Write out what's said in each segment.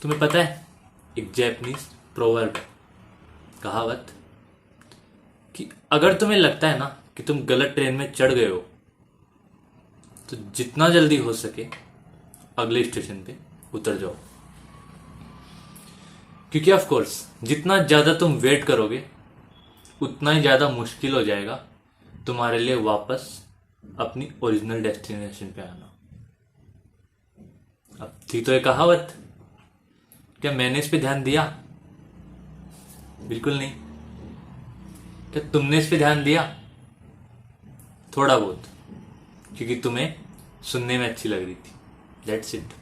तुम्हें पता है एक जैपनीज प्रोवर्ब कहावत कि अगर तुम्हें लगता है ना कि तुम गलत ट्रेन में चढ़ गए हो तो जितना जल्दी हो सके अगले स्टेशन पे उतर जाओ, क्योंकि ऑफ कोर्स जितना ज्यादा तुम वेट करोगे उतना ही ज्यादा मुश्किल हो जाएगा तुम्हारे लिए वापस अपनी ओरिजिनल डेस्टिनेशन पे आना। अब थी तो ये कहावत, क्या मैंने इस पे ध्यान दिया? बिल्कुल नहीं। क्या तुमने इस पे ध्यान दिया? थोड़ा बहुत, क्योंकि तुम्हें सुनने में अच्छी लग रही थी। That's it.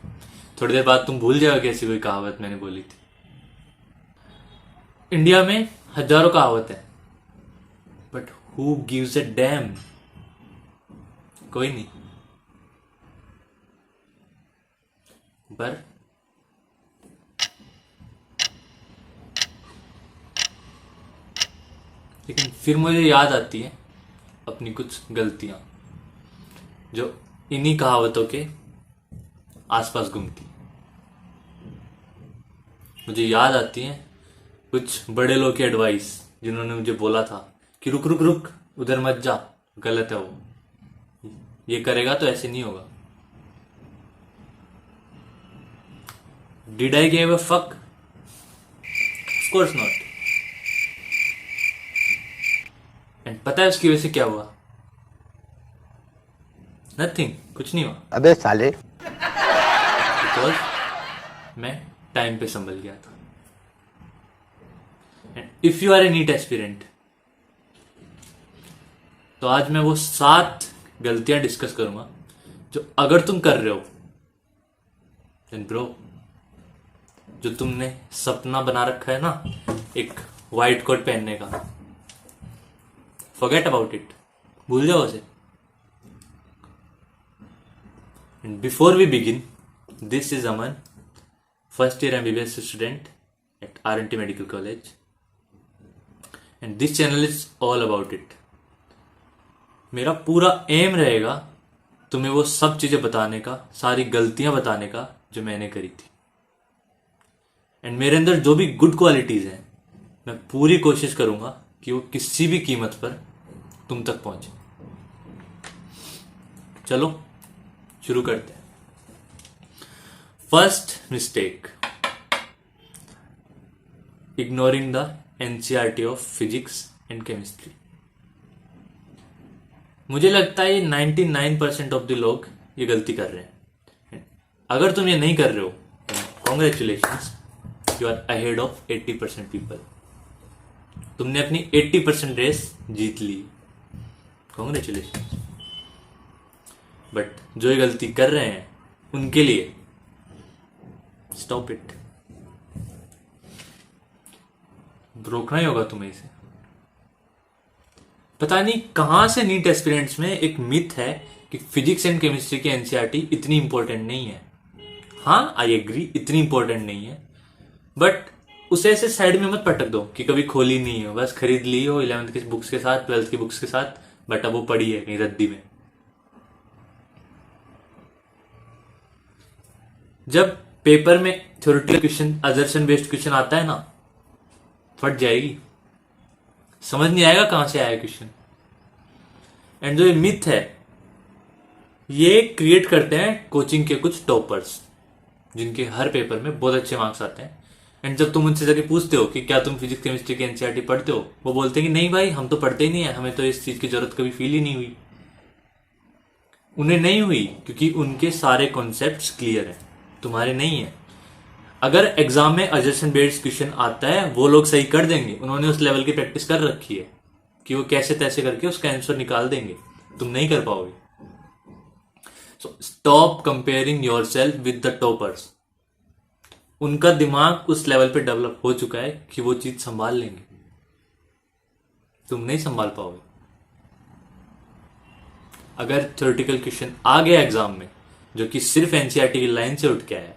थोड़ी देर बाद तुम भूल जाओगे ऐसी कोई कहावत मैंने बोली थी। इंडिया में हजारों कहावत है, but who gives a dam? कोई नहीं। पर लेकिन फिर मुझे याद आती है अपनी कुछ गलतियां जो इन्हीं कहावतों के आसपास घूमती। मुझे याद आती है कुछ बड़े लोग की एडवाइस जिन्होंने मुझे बोला था कि रुक रुक रुक, उधर मत जा, गलत है वो, ये करेगा तो ऐसे नहीं होगा। Did I give a fuck? Of course not. And पता है उसकी वजह से क्या हुआ? नथिंग, कुछ नहीं हुआ। अबे साले, बिकॉज मैं टाइम पे संभल गया था। And if you are a NEET aspirant, तो आज मैं वो 7 गलतियां डिस्कस करूंगा जो अगर तुम कर रहे हो देन ब्रो, जो तुमने सपना बना रखा है ना एक व्हाइट कोट पहनने का, फॉरगेट अबाउट इट, भूल जाओ उसे। And before we begin, this is Aman, first year MBBS student at RNT medical college, and this channel is all about it. मेरा पूरा एम रहेगा तुम्हें वो सब चीजें बताने का, सारी गलतियां बताने का जो मैंने करी थी। एंड मेरे अंदर जो भी गुड क्वालिटीज हैं मैं पूरी कोशिश करूंगा कि वो किसी भी कीमत पर तुम तक पहुंचे। चलो शुरू करते हैं। First mistake, ignoring the NCERT of physics and chemistry. मुझे लगता है 99% ऑफ द लोग ये गलती कर रहे हैं। अगर तुम ये नहीं कर रहे हो, congratulations, you are ahead of 80% people. तुमने अपनी 80% रेस जीत ली, कॉन्ग्रेचुलेशंस। बट जो ये गलती कर रहे हैं उनके लिए स्टॉप इट। रोकना ही होगा तुम्हें इसे। पता नहीं कहां से नीट एस्पिरेंट्स में एक मिथ है कि फिजिक्स एंड केमिस्ट्री की NCERT इतनी इंपॉर्टेंट नहीं है। हाँ, आई एग्री, इतनी इंपॉर्टेंट नहीं है, बट उसे ऐसे साइड में मत पटक दो कि कभी खोली नहीं है, बस खरीद ली हो 11th की बुक्स के साथ, 12th की बुक्स के साथ, बट अब वो पड़ी है कहीं रद्दी में। जब पेपर में theoretical question, assertion based question आता है ना, फट जाएगी, समझ नहीं आएगा कहां से आया क्वेश्चन। एंड जो ये मिथ है ये क्रिएट करते हैं कोचिंग के कुछ टॉपर्स जिनके हर पेपर में बहुत अच्छे मार्क्स आते हैं। एंड जब तुम उनसे जाके पूछते हो कि क्या तुम फिजिक्स केमिस्ट्री की NCERT पढ़ते हो, वो बोलते हैं कि नहीं भाई, हम तो पढ़ते ही नहीं है, हमें तो इस चीज की जरूरत कभी फील ही नहीं हुई। उन्हें नहीं हुई क्योंकि उनके सारे कॉन्सेप्ट्स क्लियर हैं, तुम्हारे नहीं है। अगर एग्जाम में असर्शन बेस्ड क्वेश्चन आता है वो लोग सही कर देंगे, उन्होंने उस लेवल की प्रैक्टिस कर रखी है कि वो कैसे तैसे करके उसका आंसर निकाल देंगे, तुम नहीं कर पाओगे। So stop comparing yourself with the toppers. उनका दिमाग उस लेवल पे डेवलप हो चुका है कि वो चीज संभाल लेंगे, तुम नहीं संभाल पाओगे। अगर थ्योरेटिकल क्वेश्चन आ गया एग्जाम में जो कि सिर्फ NCERT की लाइन से उठ के आया,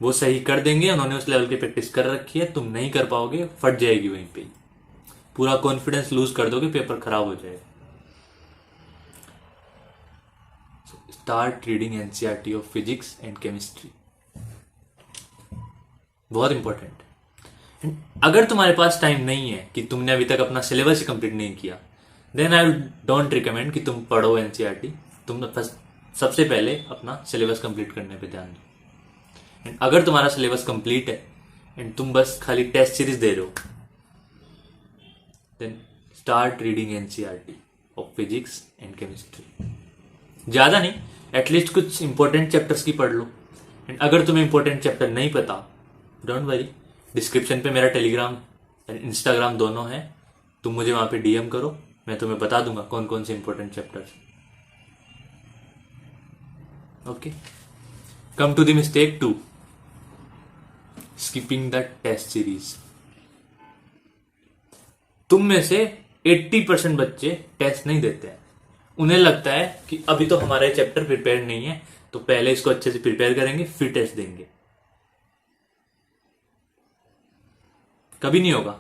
वो सही कर देंगे, उन्होंने उस लेवल की प्रैक्टिस कर रखी है, तुम नहीं कर पाओगे, फट जाएगी वहीं पे, पूरा कॉन्फिडेंस लूज कर दोगे, पेपर खराब हो जाएगा। Start reading NCERT of physics and chemistry. बहुत इंपॉर्टेंट। अगर तुम्हारे पास टाइम नहीं है कि तुमने अभी तक अपना सिलेबस ही कंप्लीट नहीं किया, देन आई डोंट रिकमेंड कि तुम पढ़ो एनसीईआरटी। तुम सबसे पहले अपना सिलेबस कंप्लीट करने पे ध्यान दो। एंड अगर तुम्हारा सिलेबस कंप्लीट है एंड तुम बस खाली टेस्ट सीरीज दे रहे हो, then start reading NCERT of physics and chemistry. ज्यादा नहीं, एटलीस्ट कुछ इंपॉर्टेंट चैप्टर्स की पढ़ लो। एंड अगर तुम्हें इंपॉर्टेंट चैप्टर नहीं पता, डोंट वरी, डिस्क्रिप्शन पे मेरा टेलीग्राम एंड इंस्टाग्राम दोनों है, तुम मुझे वहां पे डीएम करो, मैं तुम्हें बता दूंगा कौन कौन से important chapters. Okay, come to the mistake 2, skipping the test series. तुम में से 80% बच्चे टेस्ट नहीं देते हैं। उन्हें लगता है कि अभी तो हमारा ये चैप्टर प्रिपेयर नहीं है, तो पहले इसको अच्छे से प्रिपेयर करेंगे फिर टेस्ट देंगे। कभी नहीं होगा,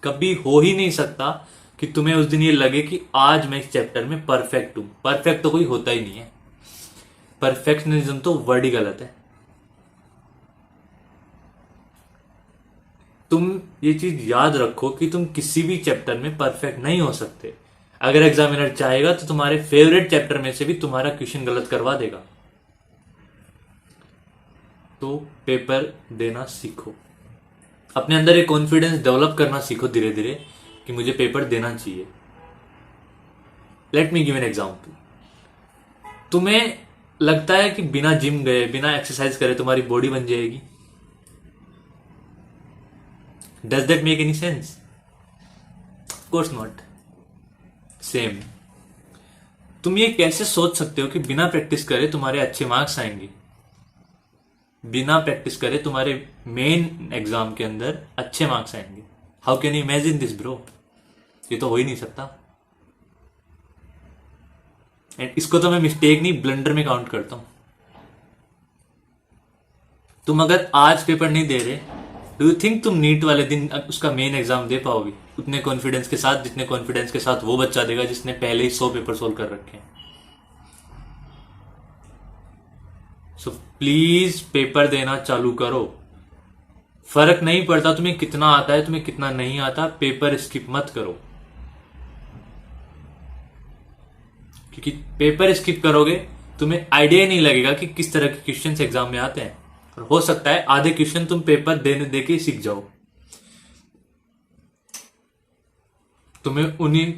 कभी हो ही नहीं सकता कि तुम्हें उस दिन ये लगे कि आज मैं इस चैप्टर में परफेक्ट हूं। परफेक्ट तो कोई होता ही नहीं है, परफेक्शनिज्म तो वर्ड ही गलत है। तुम ये चीज याद रखो कि तुम किसी भी चैप्टर में परफेक्ट नहीं हो सकते। अगर एग्जामिनर चाहेगा तो तुम्हारे फेवरेट चैप्टर में से भी तुम्हारा क्वेश्चन गलत करवा देगा। तो पेपर देना सीखो, अपने अंदर एक कॉन्फिडेंस डेवलप करना सीखो धीरे धीरे कि मुझे पेपर देना चाहिए। Let me give an example. तुम्हें लगता है कि बिना जिम गए, बिना एक्सरसाइज करे तुम्हारी बॉडी बन जाएगी? Does that make any sense? Of course not. Same, तुम ये कैसे सोच सकते हो कि बिना प्रैक्टिस करे तुम्हारे अच्छे मार्क्स आएंगे, बिना प्रैक्टिस करे तुम्हारे मेन एग्जाम के अंदर अच्छे मार्क्स आएंगे? How can you imagine this bro? ये तो हो ही नहीं सकता। एंड इसको तो मैं मिस्टेक नहीं, ब्लंडर में काउंट करता हूं। तुम अगर आज पेपर नहीं दे रहे, डू यू थिंक तुम नीट वाले दिन उसका मेन एग्जाम दे पाओगे उतने कॉन्फिडेंस के साथ जितने कॉन्फिडेंस के साथ वो बच्चा देगा जिसने पहले ही 100 पेपर सोल्व कर रखे हैं? सो प्लीज पेपर देना चालू करो। फर्क नहीं पड़ता तुम्हें कितना आता है, तुम्हें कितना नहीं आता, पेपर स्किप मत करो। क्योंकि पेपर स्किप करोगे तुम्हें आइडिया नहीं लगेगा कि किस तरह के क्वेश्चंस एग्जाम में आते हैं। और हो सकता है आधे क्वेश्चन तुम पेपर देने देके सीख जाओ, तुम्हें उन्हीं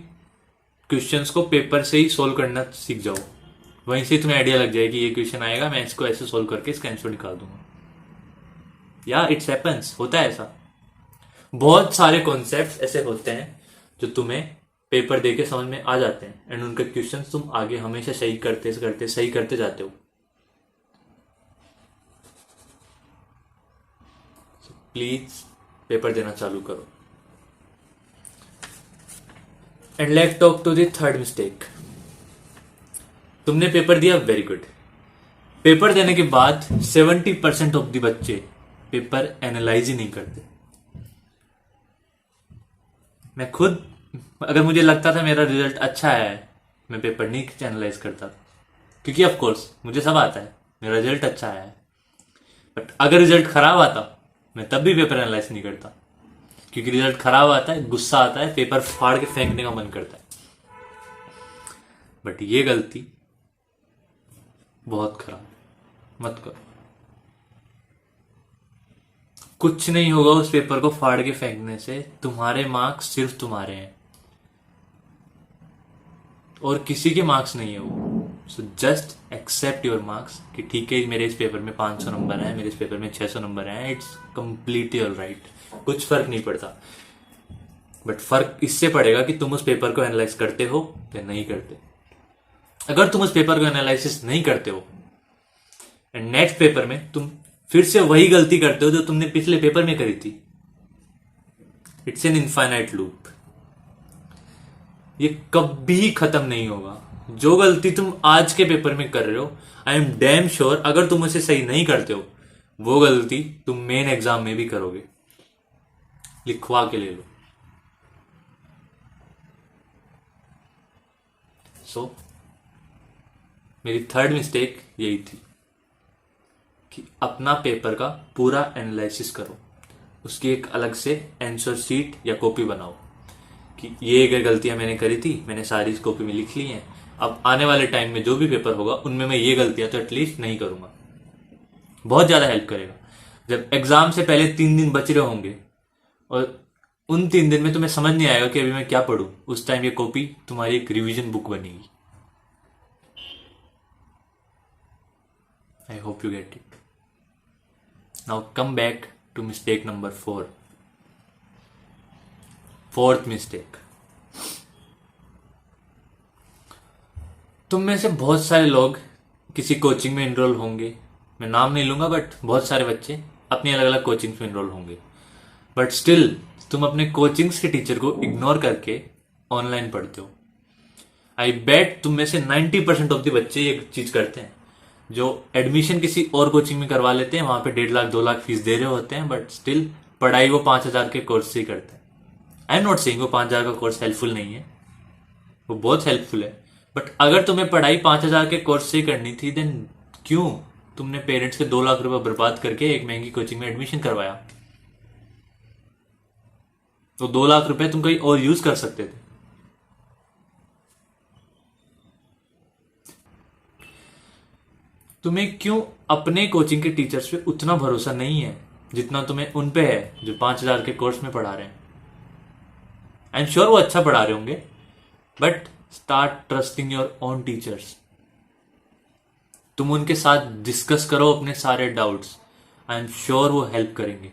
क्वेश्चंस को पेपर से ही सोल्व करना सीख जाओ, वहीं से तुम्हें आइडिया लग जाए कि ये क्वेश्चन आएगा, मैं इसको ऐसे सोल्व करके इसका आंसर निकाल दूंगा। या इट्स हैपेंस, होता है ऐसा। बहुत सारे कॉन्सेप्ट्स ऐसे होते हैं जो तुम्हें पेपर देके समझ में आ जाते हैं एंड उनके क्वेश्चंस तुम आगे हमेशा सही करते जाते हो। प्लीज पेपर देना चालू करो। And let's talk to the third mistake. तुमने पेपर दिया, वेरी गुड। पेपर देने के बाद 70% ऑफ द बच्चे पेपर एनालाइज ही नहीं करते। मैं खुद, अगर मुझे लगता था मेरा रिजल्ट अच्छा है, मैं पेपर नहीं एनालाइज करता, क्योंकि ऑफ कोर्स मुझे सब आता है, मेरा रिजल्ट अच्छा आया है। बट अगर रिजल्ट खराब आता, मैं तब भी पेपर एनालाइज नहीं करता, क्योंकि रिजल्ट खराब आता है, गुस्सा आता है, पेपर फाड़ के फेंकने का मन करता है। बट ये गलती बहुत खराब, मत करो। कुछ नहीं होगा उस पेपर को फाड़ के फेंकने से, तुम्हारे मार्क्स सिर्फ तुम्हारे हैं और किसी के मार्क्स नहीं है वो। So just accept your marks कि ठीक है, मेरे इस पेपर में 500 नंबर है, मेरे इस पेपर में 600 नंबर है, इट्स कंप्लीटली ऑल राइट, कुछ फर्क नहीं पड़ता। बट फर्क इससे पड़ेगा कि तुम उस पेपर को एनालाइज करते हो या नहीं करते। अगर तुम उस पेपर को एनालिसिस नहीं करते हो एंड नेक्स्ट पेपर में तुम फिर से वही गलती करते हो जो तुमने पिछले पेपर में करी थी, इट्स एन इनफाइनाइट लूप। ये कभी खत्म नहीं होगा। जो गलती तुम आज के पेपर में कर रहे हो, आई एम डैम श्योर अगर तुम उसे सही नहीं करते हो, वो गलती तुम मेन एग्जाम में भी करोगे। लिखवा के ले लो। सो मेरी थर्ड मिस्टेक यही थी कि अपना पेपर का पूरा एनालिसिस करो, उसकी एक अलग से आंसर शीट या कॉपी बनाओ कि ये अगर गलतियां मैंने करी थी, मैंने सारी इस कॉपी में लिख ली हैं, अब आने वाले टाइम में जो भी पेपर होगा उनमें मैं ये गलतियां तो एटलीस्ट नहीं करूंगा। बहुत ज्यादा हेल्प करेगा। जब एग्जाम से पहले 3 दिन बच रहे होंगे और उन 3 दिन में तुम्हें समझ नहीं आएगा कि अभी मैं क्या पढूं, उस टाइम ये कॉपी तुम्हारी एक रिवीजन बुक बनेगी। I hope you get it. Now come back to mistake number 4। Fourth mistake, तुम में से बहुत सारे लोग किसी कोचिंग में इनरोल होंगे, मैं नाम नहीं लूंगा, बट बहुत सारे बच्चे अपनी अलग अलग कोचिंग में इनरोल होंगे, बट स्टिल तुम अपने कोचिंग्स के टीचर को इग्नोर करके ऑनलाइन पढ़ते हो। आई बेट तुम में से 90% ऑफ द बच्चे ये चीज करते हैं, जो एडमिशन किसी और कोचिंग में करवा लेते हैं, वहां पे 1.5 लाख 2 लाख फीस दे रहे होते हैं, बट स्टिल पढ़ाई वो 5,000 के कोर्स से ही करते हैं। आई एम नॉट सेइंग वो 5,000 का कोर्स हेल्पफुल नहीं है, वो बहुत हेल्पफुल है, बट अगर तुम्हें पढ़ाई 5,000 के कोर्स से ही करनी थी, देन क्यों तुमने पेरेंट्स के 2 लाख रुपए बर्बाद करके एक महंगी कोचिंग में एडमिशन करवाया? तो 2 लाख रुपए तुम कहीं और यूज कर सकते थे। तुम्हें क्यों अपने कोचिंग के टीचर्स पे उतना भरोसा नहीं है जितना तुम्हें उन पे है जो 5,000 के कोर्स में पढ़ा रहे हैं? आई एम श्योर वो अच्छा पढ़ा रहे होंगे, but start trusting your own teachers. तुम उनके साथ डिस्कस करो अपने सारे डाउट्स, आई एम श्योर वो हेल्प करेंगे।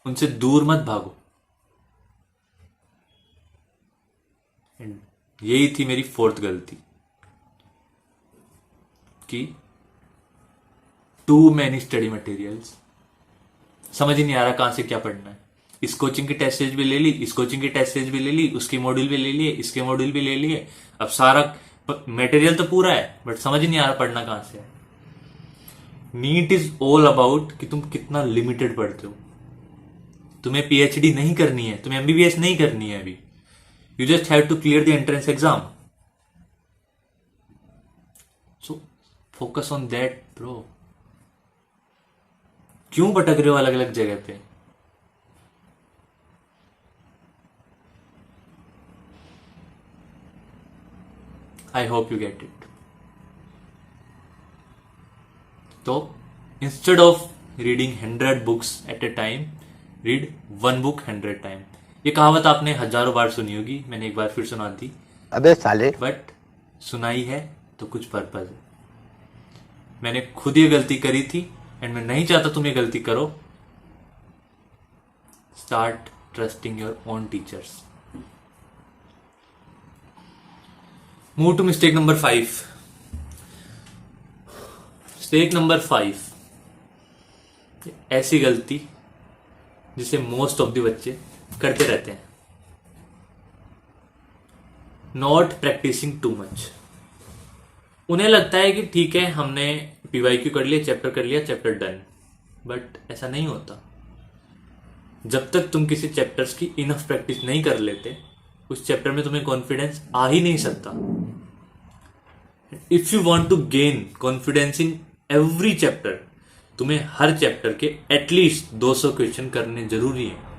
उनसे दूर मत भागो। एंड यही थी मेरी 4th गलती कि टू मैनी स्टडी मटेरियल्स। समझ ही नहीं आ रहा कहां से क्या पढ़ना है। इस कोचिंग की टेस्ट सीरीज भी ले ली, इस कोचिंग की टेस्ट सीरीज भी ले ली, उसके मॉड्यूल भी ले लिए, इसके मॉड्यूल भी ले लिए, अब सारा मटेरियल तो पूरा है, बट समझ ही नहीं आ रहा पढ़ना कहां से है। नीट इज ऑल अबाउट कि तुम कितना लिमिटेड पढ़ते हो। तुम्हें पीएचडी नहीं करनी है, तुम्हें एमबीबीएस नहीं करनी है अभी। You just have to clear the entrance exam, so focus on that bro. क्यों भटक रहे हो अलग अलग जगह पे? I hope you get it. तो instead of reading 100 books at a time, read 1 book 100 time. ये कहावत आपने हजारों बार सुनी होगी, मैंने एक बार फिर सुना दी। अबे साले, बट सुनाई है तो कुछ पर्पज है। मैंने खुद ये गलती करी थी एंड मैं नहीं चाहता तुम ये गलती करो। Start trusting your own teachers. Move to mistake number 5। Mistake number 5, ऐसी गलती जिसे मोस्ट ऑफ द बच्चे करते रहते हैं, नॉट प्रैक्टिसिंग टू मच। उन्हें लगता है कि ठीक है हमने पीवाईक्यू कर लिया, चैप्टर कर लिया, चैप्टर डन, बट ऐसा नहीं होता। जब तक तुम किसी चैप्टर्स की इनफ प्रैक्टिस नहीं कर लेते, उस चैप्टर में तुम्हें कॉन्फिडेंस आ ही नहीं सकता। If you want to gain confidence in every chapter, तुम्हें हर चैप्टर के एटलीस्ट 200 क्वेश्चन करने जरूरी है।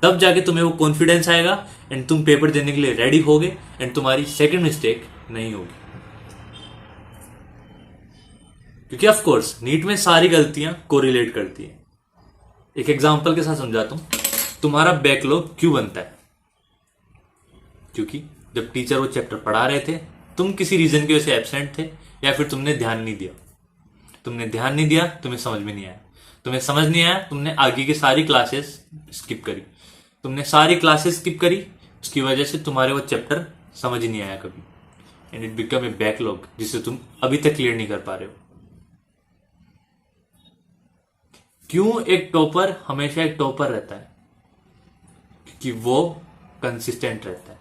तब जाके तुम्हें वो कॉन्फिडेंस आएगा एंड तुम पेपर देने के लिए रेडी होगे एंड तुम्हारी सेकंड मिस्टेक नहीं होगी। क्योंकि ऑफ कोर्स नीट में सारी गलतियां कोरिलेट करती है। एक एग्जांपल के साथ समझाता हूं। तुम्हारा बैकलॉग क्यों बनता है? क्योंकि जब टीचर वो चैप्टर पढ़ा रहे थे, तुम किसी रीजन की वजह से एब्सेंट थे, या फिर तुमने ध्यान नहीं दिया। तुमने ध्यान नहीं दिया, तुम्हें समझ में नहीं आया। तुम्हें समझ नहीं आया, तुमने आगे की सारी क्लासेस स्किप करी। तुमने सारी क्लासेस स्किप करी, उसकी वजह से तुम्हारे वो चैप्टर समझ ही नहीं आया कभी, and it become a backlog जिसे तुम अभी तक क्लियर नहीं कर पा रहे हो। क्यों एक टॉपर हमेशा एक टॉपर रहता है? क्योंकि वो कंसिस्टेंट रहता है।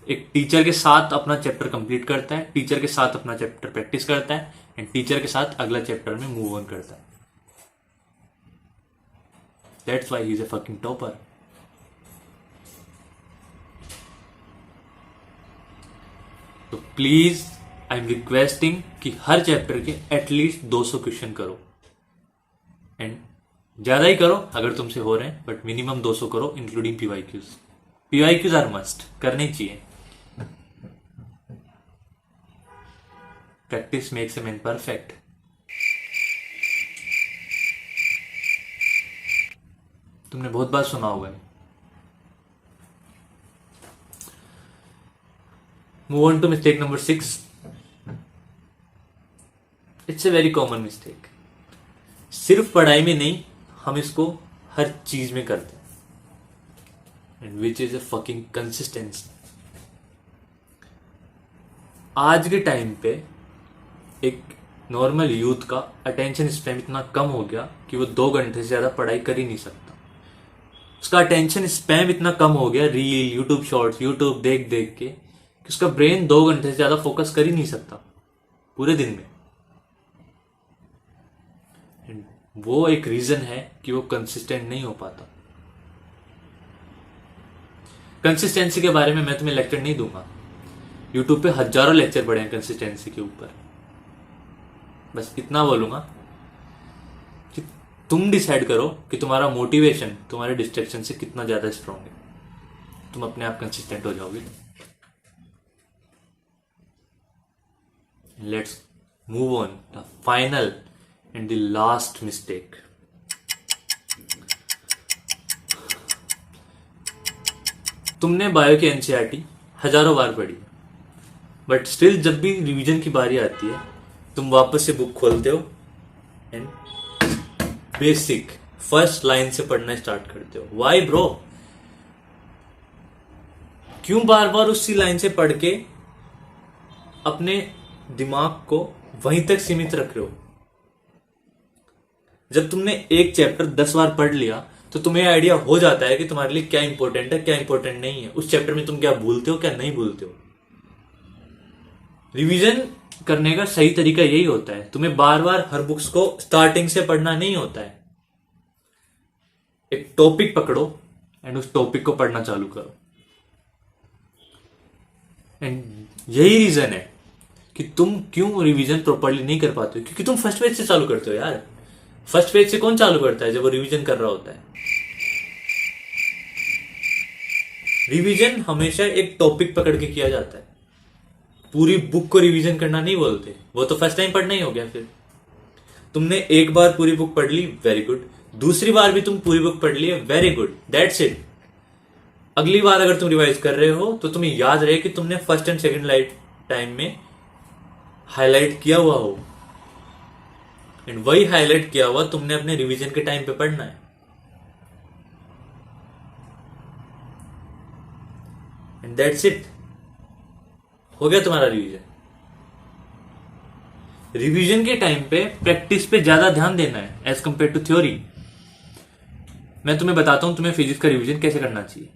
एक टीचर के साथ अपना चैप्टर कंप्लीट करता है, टीचर के साथ अपना चैप्टर प्रैक्टिस करता है, एंड टीचर के साथ अगला चैप्टर में मूव ऑन करता है। That's why he is a fucking topper. तो प्लीज आई एम रिक्वेस्टिंग कि हर चैप्टर के एटलीस्ट 200 क्वेश्चन करो, एंड ज्यादा ही करो अगर तुमसे हो रहे हैं, बट मिनिमम 200 करो including PYQs. PYQs are must, करने चाहिए। Practice makes a man perfect. तुमने बहुत बार सुना होगा। Move on to mistake number 6। It's a very common mistake. सिर्फ पढ़ाई में नहीं, हम इसको हर चीज में करते हैं, and which is a fucking consistency. आज के टाइम पे एक नॉर्मल यूथ का अटेंशन स्पैन इतना कम हो गया कि वो 2 घंटे से ज्यादा पढ़ाई कर ही नहीं सकता। उसका अटेंशन स्पैम इतना कम हो गया रील, यूट्यूब शॉर्ट्स, यूट्यूब देख देख के, कि उसका ब्रेन 2 घंटे से ज्यादा फोकस कर ही नहीं सकता पूरे दिन में। वो एक रीजन है कि वो कंसिस्टेंट नहीं हो पाता। कंसिस्टेंसी के बारे में मैं तुम्हें लेक्चर नहीं दूंगा। यूट्यूब पे हजारों लेक्चर पड़े हैं कंसिस्टेंसी के ऊपर। बस इतना बोलूंगा कि तुम डिसाइड करो कि तुम्हारा मोटिवेशन तुम्हारे डिस्ट्रैक्शन से कितना ज्यादा स्ट्रांग है। तुम अपने आप कंसिस्टेंट हो जाओगे। Let's move on the final and the last mistake. तुमने बायो की एनसीईआरटी हजारों बार पढ़ी, बट स्टिल जब भी रिवीजन की बारी आती है तुम वापस से बुक खोलते हो एंड बेसिक फर्स्ट लाइन से पढ़ना स्टार्ट करते हो। Y bro? क्यों बार बार उसी लाइन से पढ़ के अपने दिमाग को वहीं तक सीमित रख रहे हो? जब तुमने एक चैप्टर 10 बार पढ़ लिया तो तुम्हें आइडिया हो जाता है कि तुम्हारे लिए क्या इंपॉर्टेंट है, क्या इंपॉर्टेंट नहीं है। उस चैप्टर में तुम क्या भूलते हो, क्या नहीं भूलते हो। रिवीजन करने का सही तरीका यही होता है। तुम्हें बार बार हर बुक्स को स्टार्टिंग से पढ़ना नहीं होता है। एक टॉपिक पकड़ो एंड उस टॉपिक को पढ़ना चालू करो। एंड यही रीजन है कि तुम क्यों रिवीजन प्रॉपरली नहीं कर पाते हो, क्योंकि तुम फर्स्ट पेज से चालू करते हो यार। फर्स्ट पेज से कौन चालू करता है जब वो रिवीजन कर रहा होता है? रिवीजन हमेशा एक टॉपिक पकड़ के किया जाता है। पूरी बुक को रिवीजन करना नहीं बोलते, वो तो फर्स्ट टाइम पढ़ना ही हो गया। फिर तुमने एक बार पूरी बुक पढ़ ली, वेरी गुड। दूसरी बार भी तुम पूरी बुक पढ़ ली है, वेरी गुड, दैट्स इट। अगली बार अगर तुम रिवाइज कर रहे हो तो तुम्हें याद रहे कि तुमने फर्स्ट एंड सेकंड टाइम में हाईलाइट किया हुआ हो, एंड वही हाईलाइट किया हुआ तुमने अपने रिवीजन के टाइम पे पढ़ना है। एंड दैट्स इट, हो गया तुम्हारा रिवीजन। रिवीजन के टाइम पे प्रैक्टिस पे ज्यादा ध्यान देना है एज कंपेयर टू थ्योरी। मैं तुम्हें बताता हूं तुम्हें फिजिक्स का रिवीजन कैसे करना चाहिए।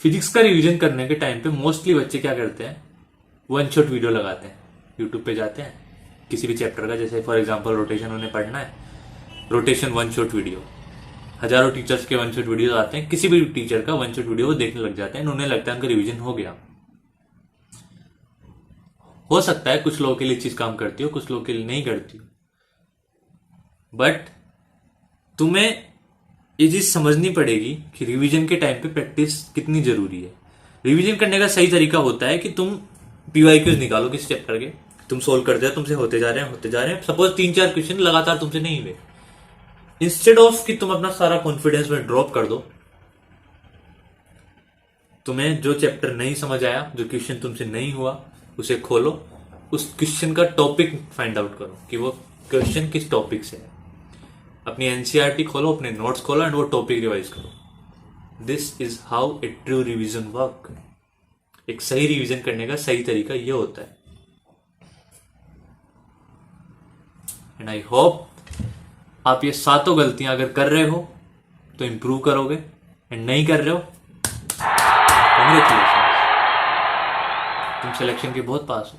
फिजिक्स का रिवीजन करने के टाइम पे मोस्टली बच्चे क्या करते हैं, वन शॉट वीडियो लगाते हैं। यूट्यूब पे जाते हैं किसी भी चैप्टर का, जैसे फॉर एग्जांपल रोटेशन उन्हें पढ़ना है, रोटेशन वन शॉट वीडियो। हजारों टीचर्स के वन शॉट वीडियो आते हैं, किसी भी टीचर का वन शॉट वीडियो वो देखने लग जाते हैं, उन्हें लगता है उनका रिवीजन हो गया। हो सकता है कुछ लोगों के लिए चीज काम करती हो, कुछ लोगों के लिए नहीं करती हो, बट तुम्हें ये चीज समझनी पड़ेगी कि रिवीजन के टाइम पे प्रैक्टिस कितनी जरूरी है। रिवीजन करने का सही तरीका होता है कि तुम पीवाईक्यूज निकालो किसी चैप्टर के, तुम सोल्व करते हो, तुमसे होते जा रहे हैं। सपोज 3-4 क्वेश्चन लगातार तुमसे नहीं हुए, इंस्टेड ऑफ कि तुम अपना सारा कॉन्फिडेंस में ड्रॉप कर दो, तुम्हें जो चैप्टर नहीं समझ आया, जो क्वेश्चन तुमसे नहीं हुआ, उसे खोलो, उस क्वेश्चन का टॉपिक फाइंड आउट करो कि वो क्वेश्चन किस टॉपिक से है। अपनी एनसीईआरटी खोलो, अपने नोट्स खोलो एंड वो टॉपिक रिवाइज करो। This is how a true revision work. एक सही रिवीजन करने का सही तरीका ये होता है। एंड आई होप आप ये 7 गलतियां अगर कर रहे हो तो इंप्रूव करोगे, एंड नहीं कर रहे हो, कांग्रेचुलेशन, तुम सिलेक्शन के बहुत पास हो।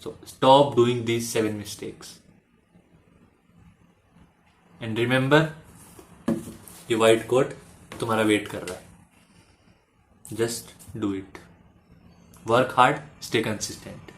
So stop doing these 7 mistakes. And remember, ये व्हाइट कोट तुम्हारा वेट कर रहा है। Just do it, work hard, stay consistent.